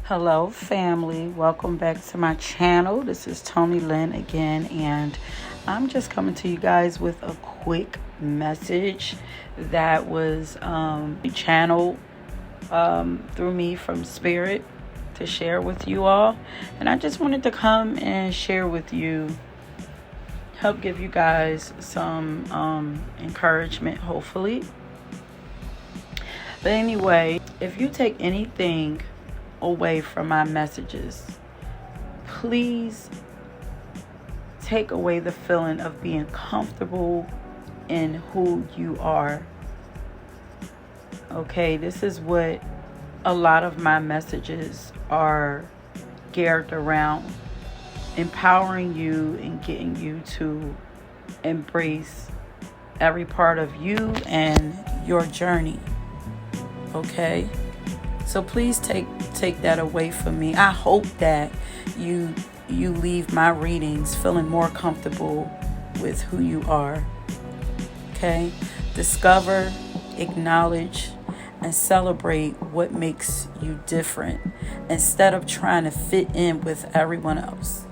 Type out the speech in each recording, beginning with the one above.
Hello, family. Welcome back to my channel. This is Tony Lynn again, and I'm just coming to you guys with a quick message that was channeled through me from Spirit to share with you all. And I just wanted to come and share with you, help give you guys some encouragement, hopefully. But anyway, if you take anything away from my messages, please take away the feeling of being comfortable in who you are. Okay, this is what a lot of my messages are geared around: empowering you and getting you to embrace every part of you and your journey. Okay, so please take that away from me. I hope that you leave my readings feeling more comfortable with who you are. Okay? Discover, acknowledge, and celebrate what makes you different instead of trying to fit in with everyone else.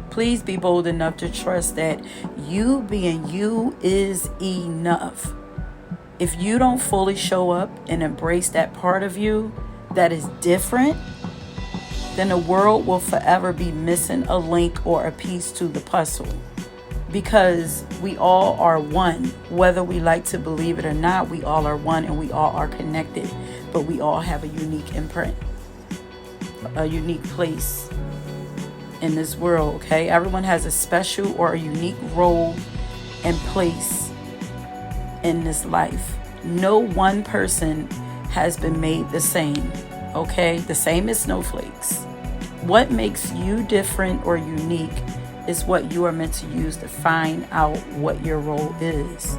Please be bold enough to trust that you being you is enough. If you don't fully show up and embrace that part of you that is different, then the world will forever be missing a link or a piece to the puzzle. Because we all are one. Whether we like to believe it or not, we all are one and we all are connected. But we all have a unique imprint, a unique place in this world, okay? Everyone has a special or a unique role and place in this life. No one person has been made the same, okay? The same as snowflakes. What makes you different or unique is what you are meant to use to find out what your role is.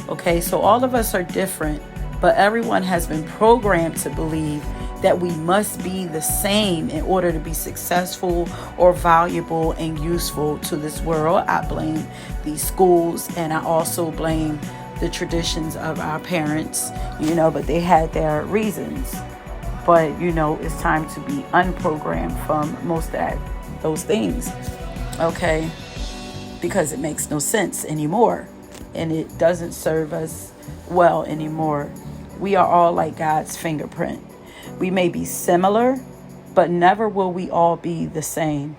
Okay, so all of us are different, but everyone has been programmed to believe that we must be the same in order to be successful or valuable and useful to this world. I blame these schools, and I also blame the traditions of our parents, but they had their reasons. But, it's time to be unprogrammed from most of those things, okay? Because it makes no sense anymore, and it doesn't serve us well anymore. We are all like God's fingerprint. We may be similar, but never will we all be the same.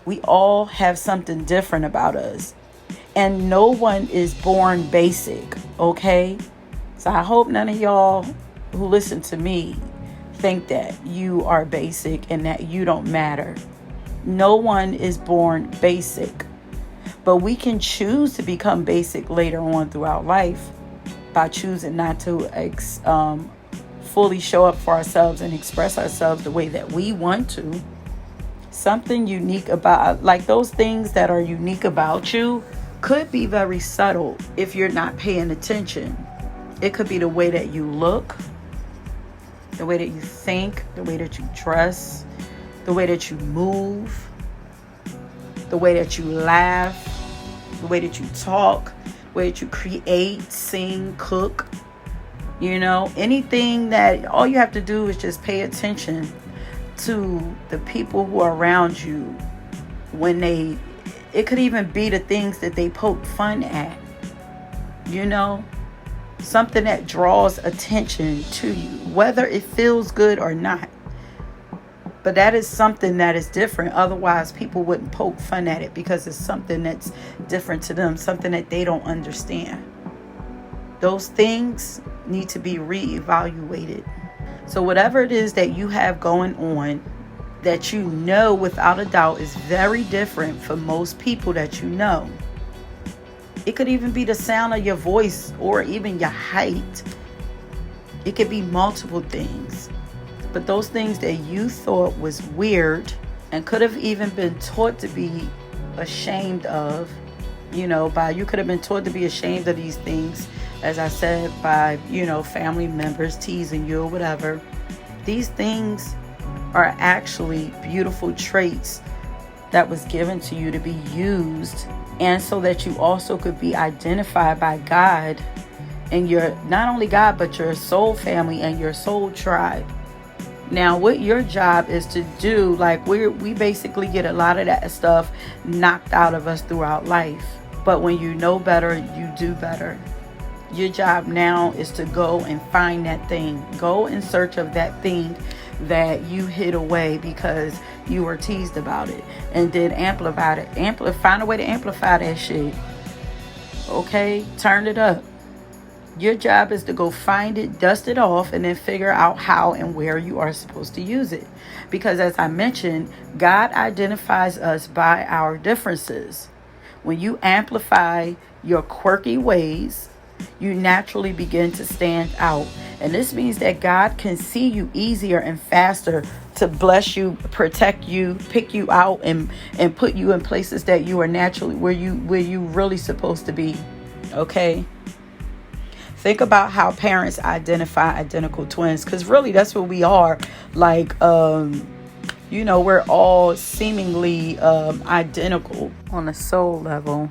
We all have something different about us. And no one is born basic, okay? So I hope none of y'all who listen to me think that you are basic and that you don't matter. No one is born basic. But we can choose to become basic later on throughout life by choosing not to fully show up for ourselves and express ourselves the way that we want to. Something unique about, like those things that are unique about you, could be very subtle if you're not paying attention. It could be the way that you look, the way that you think, the way that you dress, the way that you move, the way that you laugh, the way that you talk, the way that you create, sing, cook. Anything that all you have to do is just pay attention to the people who are around you when it could even be the things that they poke fun at, something that draws attention to you, whether it feels good or not. But that is something that is different. Otherwise, people wouldn't poke fun at it because it's something that's different to them, something that they don't understand. Those things need to be reevaluated. So whatever it is that you have going on, that without a doubt is very different from most people that you know. It could even be the sound of your voice or even your height. It could be multiple things. But those things that you thought was weird and could have even been taught to be ashamed of, you could have been taught to be ashamed of these things, as I said, by, family members teasing you or whatever. These things are actually beautiful traits that was given to you to be used, and so that you also could be identified by God and your, not only God, but your soul family and your soul tribe. Now, what your job is to do, like we basically get a lot of that stuff knocked out of us throughout life. But when you know better, you do better. Your job now is to go and find that thing. Go in search of that thing that you hid away because you were teased about it, and then amplify it. Find a way to amplify that shit. Okay? Turn it up. Your job is to go find it, dust it off, and then figure out how and where you are supposed to use it. Because as I mentioned, God identifies us by our differences. When you amplify your quirky ways, you naturally begin to stand out. And this means that God can see you easier and faster to bless you, protect you, pick you out, and put you in places that you are naturally where you really supposed to be. Okay? Think about how parents identify identical twins, because really that's what we are. Like, we're all seemingly identical on a soul level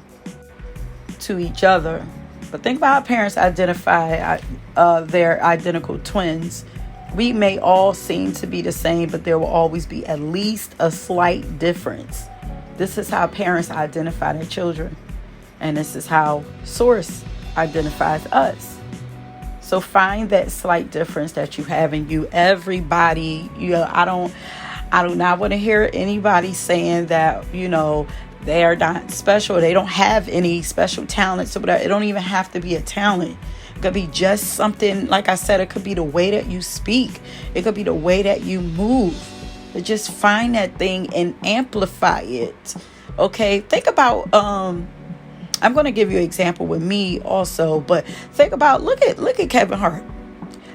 to each other. But think about how parents identify their identical twins. We may all seem to be the same, but there will always be at least a slight difference. This is how parents identify their children. And this is how Source identifies us. So find that slight difference that you have in you. Everybody, I do not want to hear anybody saying that, they are not special. They don't have any special talents or whatever. It don't even have to be a talent. It could be just something, like I said, it could be the way that you speak. It could be the way that you move. But just find that thing and amplify it. Okay? Think about, I'm going to give you an example with me also, but think about, look at Kevin Hart.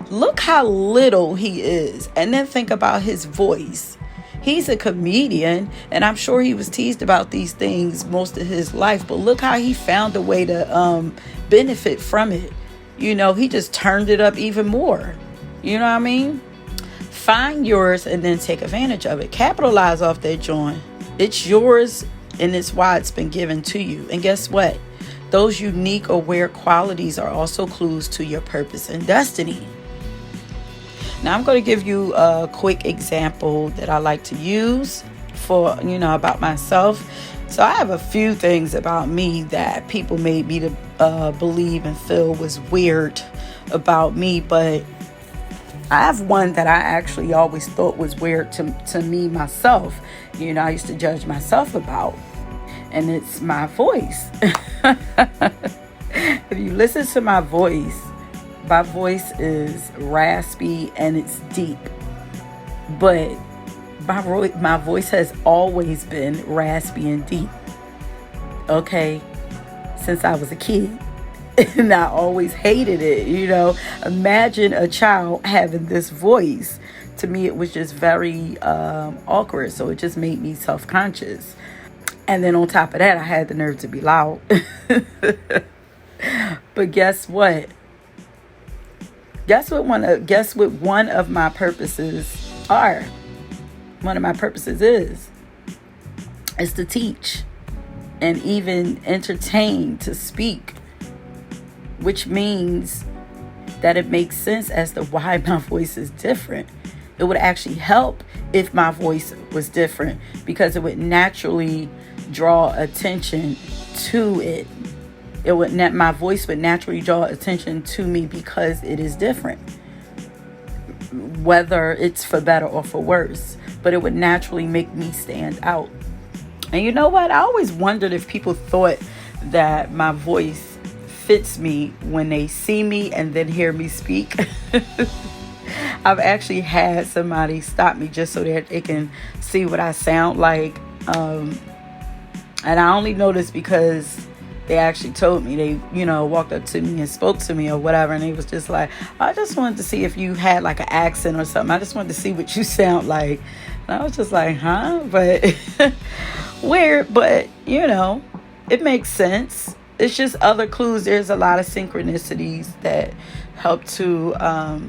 Look how little he is. And then think about his voice. He's a comedian, and I'm sure he was teased about these things most of his life, but look how he found a way to benefit from it. He just turned it up even more. You know what I mean? Find yours and then take advantage of it. Capitalize off that joint. It's yours, and it's why it's been given to you. And guess what? Those unique or rare qualities are also clues to your purpose and destiny. Now, I'm going to give you a quick example that I like to use for, about myself. So I have a few things about me that people made me to believe and feel was weird about me. But I have one that I actually always thought was weird to me myself. I used to judge myself about. And it's my voice. If you listen to my voice is raspy and it's deep. But my voice has always been raspy and deep. Okay? Since I was a kid. And I always hated it, Imagine a child having this voice. To me, it was just very awkward. So it just made me self-conscious. And then on top of that, I had the nerve to be loud. But guess what? Guess what one of my purposes are? One of my purposes is to teach and even entertain, to speak, which means that it makes sense as to why my voice is different. It would actually help if my voice was different, because it would naturally draw attention to it. My voice would naturally draw attention to me because it is different, whether it's for better or for worse. But it would naturally make me stand out. And you know what? I always wondered if people thought that my voice fits me when they see me and then hear me speak. I've actually had somebody stop me just so that they can see what I sound like. And I only know this because they actually told me. They, walked up to me and spoke to me or whatever. And they was just like, I just wanted to see if you had like an accent or something. I just wanted to see what you sound like. And I was just like, huh? But weird. But, it makes sense. It's just other clues. There's a lot of synchronicities that help to, a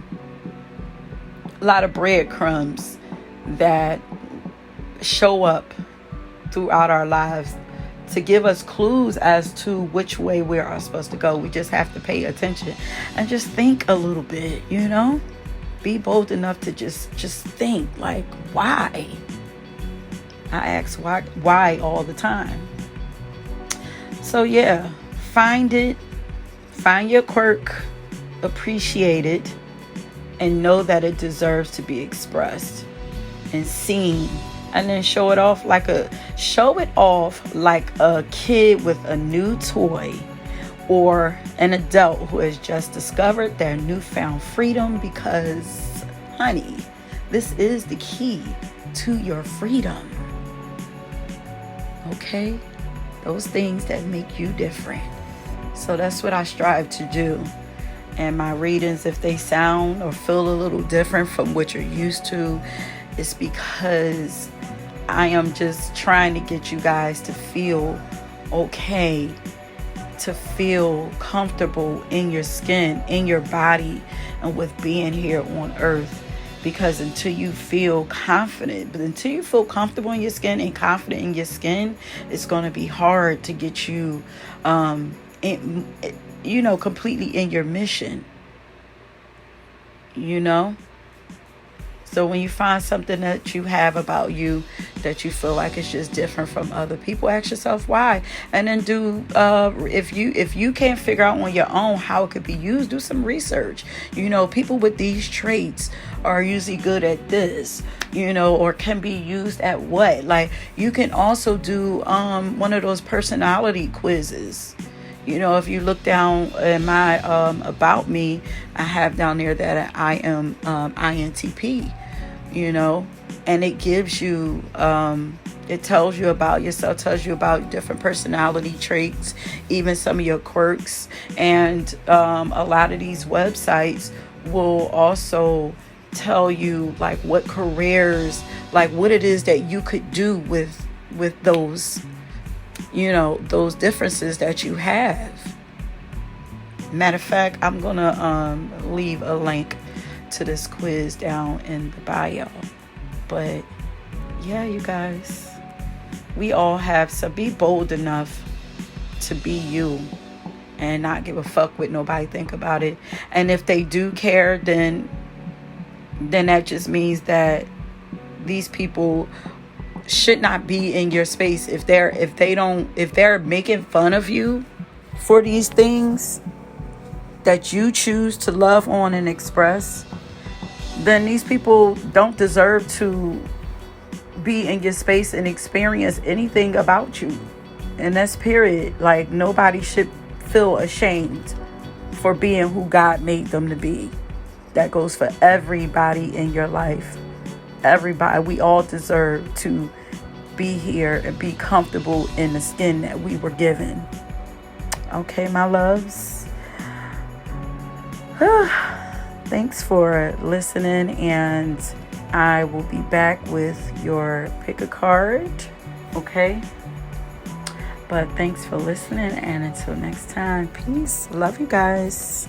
lot of breadcrumbs that show up throughout our lives to give us clues as to which way we are supposed to go. We just have to pay attention and just think a little bit, Be bold enough to just think, like, why? I ask why all the time. So yeah, find your quirk, appreciate it, and know that it deserves to be expressed and seen. And then show it off like a kid with a new toy, or an adult who has just discovered their newfound freedom, because, honey, this is the key to your freedom. Okay? Those things that make you different. So that's what I strive to do. And my readings, if they sound or feel a little different from what you're used to, it's because I am just trying to get you guys to feel okay, to feel comfortable in your skin, in your body, and with being here on earth. Because until you feel confident, but until you feel comfortable in your skin and confident in your skin, it's going to be hard to get you, completely in your mission, So when you find something that you have about you that you feel like it's just different from other people, ask yourself why. And then if you can't figure out on your own how it could be used, do some research. People with these traits are usually good at this, or can be used at what. Like, you can also do one of those personality quizzes. If you look down in my about me, I have down there that I am INTP, and it gives you, it tells you about yourself, tells you about different personality traits, even some of your quirks. And a lot of these websites will also tell you like what careers, like what it is that you could do with those those differences that you have. Matter of fact, I'm gonna leave a link to this quiz down in the bio. But yeah, you guys, we all have, so be bold enough to be you and not give a fuck what nobody think about it. And if they do care, then that just means that these people should not be in your space. If they're making fun of you for these things that you choose to love on and express, then these people don't deserve to be in your space and experience anything about you. And that's period. Like, nobody should feel ashamed for being who God made them to be. That goes for everybody in your life. Everybody, we all deserve to be here and be comfortable in the skin that we were given. Okay, my loves. Thanks for listening, and I will be back with your pick a card. Okay? But thanks for listening, and until next time, peace. Love you guys.